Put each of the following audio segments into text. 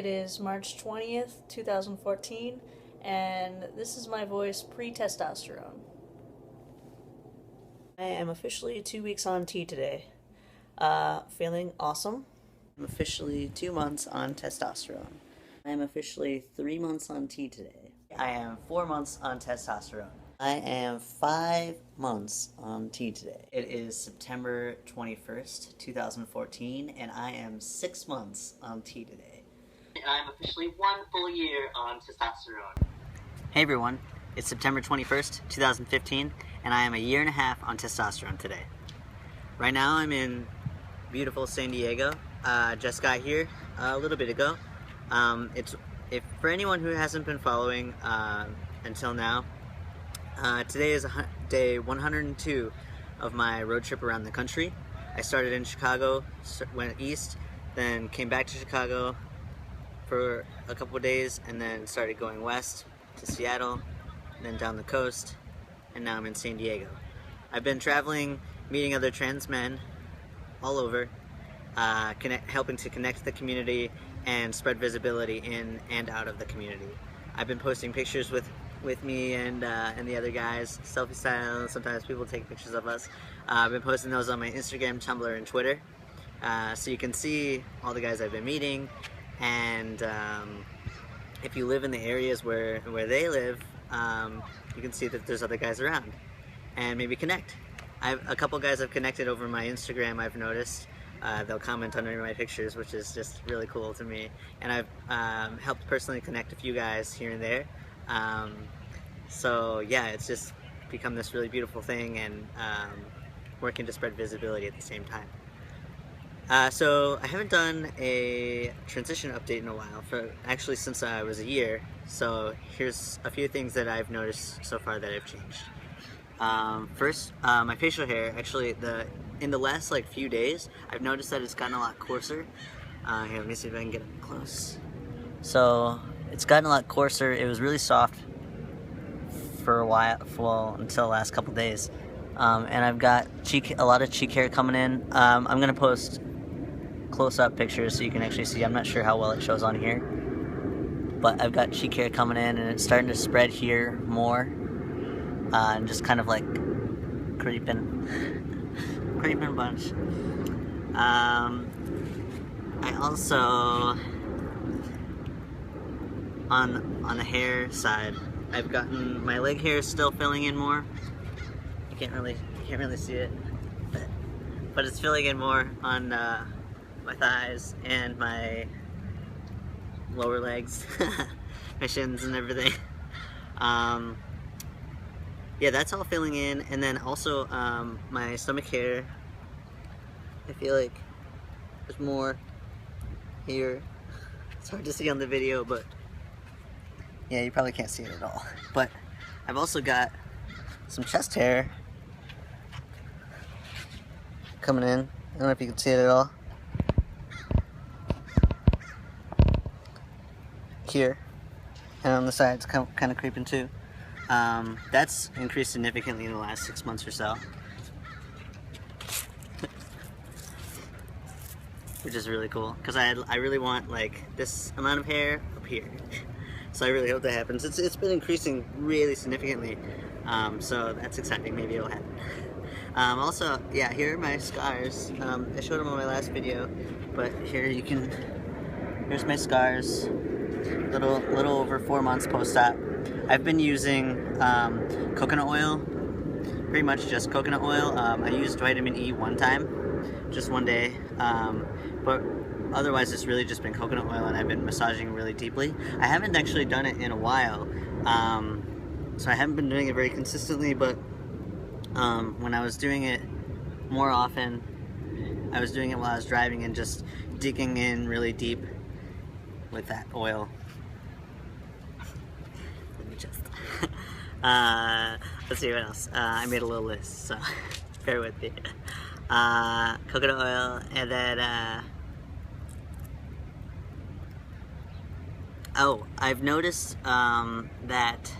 It is March 20th, 2014, and this is my voice pre-testosterone. I am officially 2 weeks on T today. Feeling awesome. I'm officially 2 months on testosterone. I am officially 3 months on T today. I am 4 months on testosterone. I am 5 months on T today. It is September 21st, 2014, and I am 6 months on T today. And I'm officially 1 full year on testosterone. Hey everyone, it's September 21st, 2015, and I am a year and a half on testosterone today. Right now I'm in beautiful San Diego. Just got here a little bit ago. If for anyone who hasn't been following until now, today is day 102 of my road trip around the country. I started in Chicago, went east, then came back to Chicago for a couple of days, and then started going west to Seattle, and then down the coast, and now I'm in San Diego. I've been traveling, meeting other trans men all over, helping to connect the community and spread visibility in and out of the community. I've been posting pictures with me and the other guys, selfie style. Sometimes people take pictures of us. I've been posting those on my Instagram, Tumblr, and Twitter, so you can see all the guys I've been meeting. And if you live in the areas where they live, you can see that there's other guys around, and maybe connect. A couple guys I've connected over my Instagram, I've noticed. They'll comment under my pictures, which is just really cool to me. And I've helped personally connect a few guys here and there. So yeah, it's just become this really beautiful thing, and working to spread visibility at the same time. So I haven't done a transition update in a while, actually since I was a year. So here's a few things that I've noticed so far that have changed. First, my facial hair, actually in the last few days, I've noticed that it's gotten a lot coarser. Here, let me see if I can get up close. So it's gotten a lot coarser. It was really soft for a while, well, until the last couple days. And I've got a lot of cheek hair coming in. I'm gonna post close-up pictures so you can actually see. I'm not sure how well it shows on here, but I've got cheek hair coming in, and it's starting to spread here more, and just kind of like creeping bunch. I also, on the hair side, I've gotten my leg hair still filling in more. You can't really see it, but it's filling in more on my thighs and my lower legs, my shins and everything. Yeah, that's all filling in. And then also my stomach hair, I feel like there's more here. It's hard to see on the video, but yeah, you probably can't see it at all. But I've also got some chest hair coming in. I don't know if you can see it at all. Here, and on the sides, kind of creeping too. That's increased significantly in the last 6 months or so, which is really cool, because I really want this amount of hair up here. So I really hope that happens. It's been increasing really significantly, so that's exciting. Maybe it'll happen. Also, yeah, here are my scars. I showed them on my last video, but here's my scars. Little over 4 months post-op. I've been using coconut oil, pretty much just coconut oil. I used vitamin E one time, just one day, but otherwise it's really just been coconut oil, and I've been massaging really deeply. I haven't actually done it in a while, so I haven't been doing it very consistently, but when I was doing it more often, I was doing it while I was driving and just digging in really deep with that oil. Let me just let's see what else. I made a little list, so bear with me. Coconut oil, and then oh, I've noticed that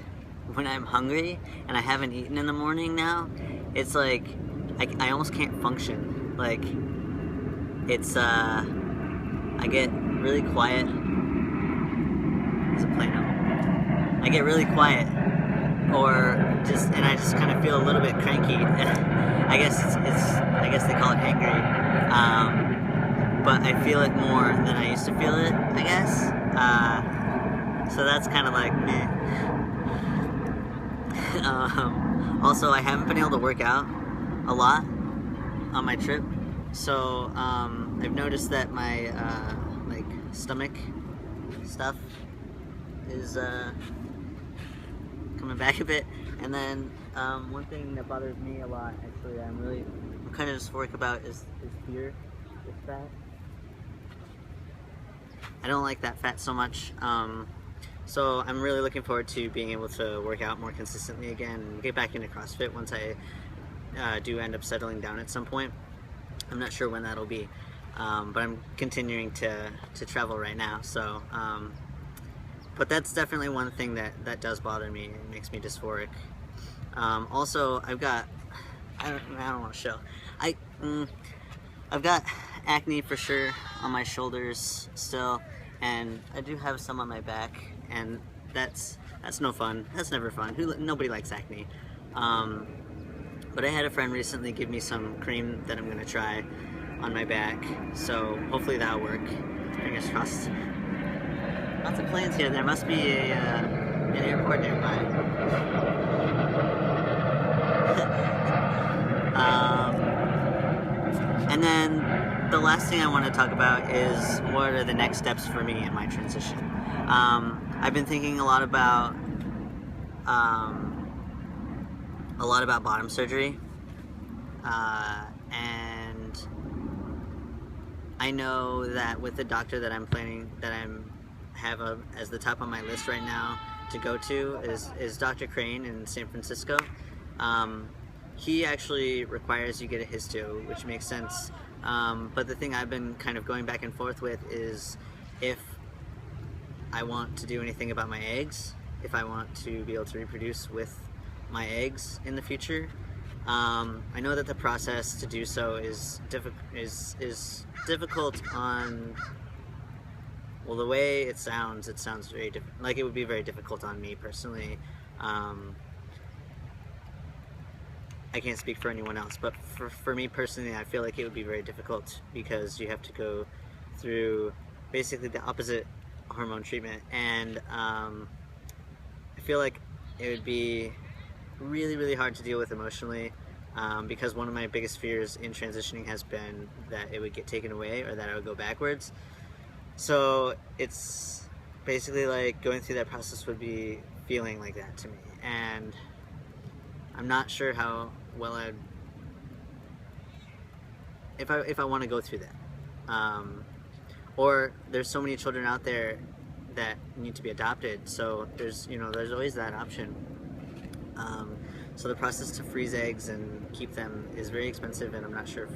when I'm hungry and I haven't eaten in the morning now, it's like I almost can't function. Like it's I get really quiet to Plano. I get really quiet, and I just kind of feel a little bit cranky. I guess I guess they call it angry, but I feel it more than I used to feel it, I guess. So that's kind of like me. Also, I haven't been able to work out a lot on my trip, so I've noticed that my like stomach stuff is coming back a bit. And then one thing that bothers me a lot, actually, I'm kind of dysphoric about is fear with fat. I don't like that fat so much. So I'm really looking forward to being able to work out more consistently again and get back into CrossFit once I do end up settling down at some point. I'm not sure when that'll be, but I'm continuing to travel right now. So, but that's definitely one thing that does bother me. It makes me dysphoric. Also, I don't want to show. I've got acne for sure on my shoulders still, and I do have some on my back, and that's no fun. That's never fun. Nobody likes acne. But I had a friend recently give me some cream that I'm gonna try on my back, so hopefully that'll work. Fingers crossed. Lots of planes here. There must be an airport nearby. And then the last thing I want to talk about is what are the next steps for me in my transition. I've been thinking a lot about bottom surgery, and I know that with the doctor that I'm have as the top on my list right now to go to is Dr. Crane in San Francisco. He actually requires you get a histo, which makes sense. But the thing I've been kind of going back and forth with is if I want to do anything about my eggs, if I want to be able to reproduce with my eggs in the future. I know that the process to do so is difficult on, well, the way it sounds very like it would be very difficult on me personally. I can't speak for anyone else, but for me personally, I feel like it would be very difficult because you have to go through basically the opposite hormone treatment, and I feel like it would be really, really hard to deal with emotionally, because one of my biggest fears in transitioning has been that it would get taken away or that I would go backwards. So it's basically like going through that process would be feeling like that to me, and I'm not sure how well if I want to go through that. Or there's so many children out there that need to be adopted, so there's always that option. So the process to freeze eggs and keep them is very expensive, and I'm not sure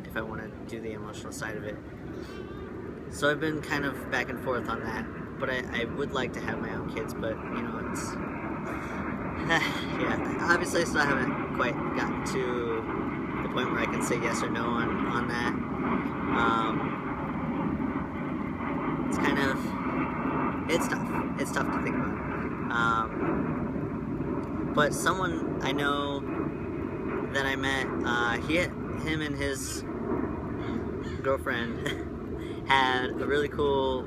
if I want to do the emotional side of it. So I've been kind of back and forth on that, but I would like to have my own kids, but it's yeah, obviously I still haven't quite gotten to the point where I can say yes or no on that. It's kind of, it's tough to think about. But someone I know that I met, him and his girlfriend had a really cool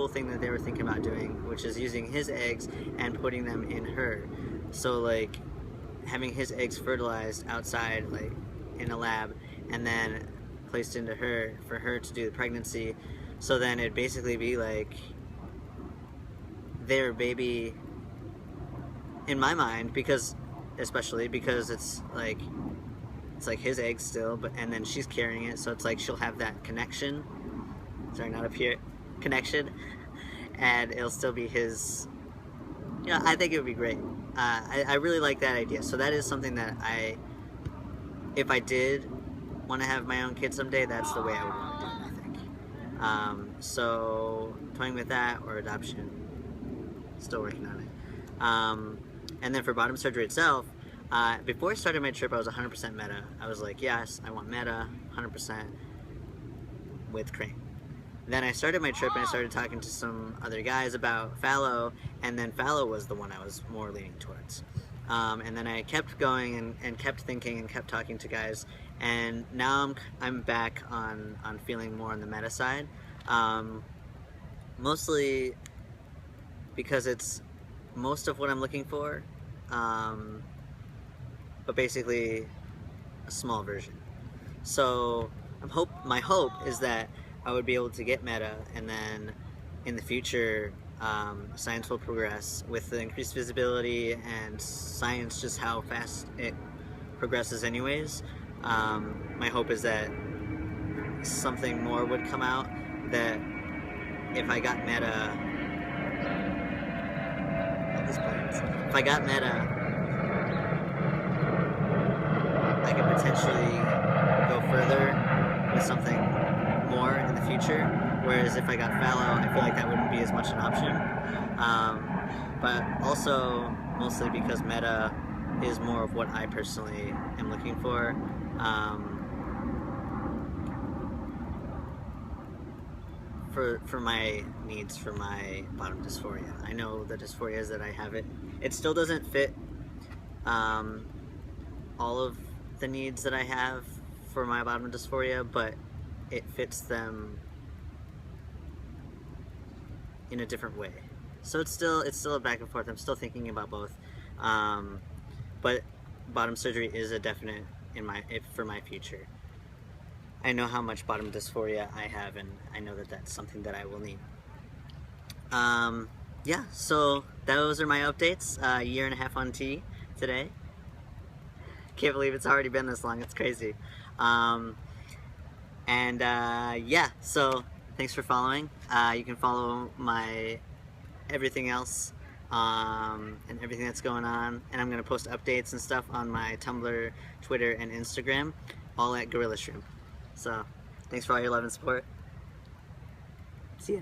thing that they were thinking about doing, which is using his eggs and putting them in her. So like having his eggs fertilized outside, like in a lab, and then placed into her for her to do the pregnancy. So then it'd basically be like their baby, in my mind, especially because it's like his eggs still, and then she's carrying it, so it's like she'll have that connection. Sorry, not up here. Connection, and it'll still be his. I think it would be great. I really like that idea. So that is something that if I did want to have my own kid someday, that's the way I would want to do it, I think. So toying with that or adoption, still working on it. And then for bottom surgery itself, before I started my trip, I was 100% meta. I was like, yes, I want meta, 100% with Crane. then I started my trip and I started talking to some other guys about phallo, and then phallo was the one I was more leaning towards. And then I kept going and kept thinking and kept talking to guys, and now I'm back on feeling more on the meta side, mostly because it's most of what I'm looking for, but basically a small version. So my hope is that I would be able to get meta, and then in the future science will progress with the increased visibility, and science just how fast it progresses anyways. My hope is that something more would come out, that if I got meta, if I got meta, I could potentially go further with something more in the future, whereas if I got phallo, I feel like that wouldn't be as much an option. But also mostly because meta is more of what I personally am looking for. For my needs, for my bottom dysphoria. I know the dysphorias that I have, it still doesn't fit all of the needs that I have for my bottom dysphoria, but it fits them in a different way. So it's still a back and forth. I'm still thinking about both, but bottom surgery is a definite for my future. I know how much bottom dysphoria I have, and I know that that's something that I will need. Yeah, so those are my updates. A year and a half on T today. Can't believe it's already been this long. It's crazy. Yeah, so thanks for following. You can follow my everything else and everything that's going on, and I'm going to post updates and stuff on my Tumblr, Twitter, and Instagram, all at Gorilla Shrimp. So thanks for all your love and support. See ya.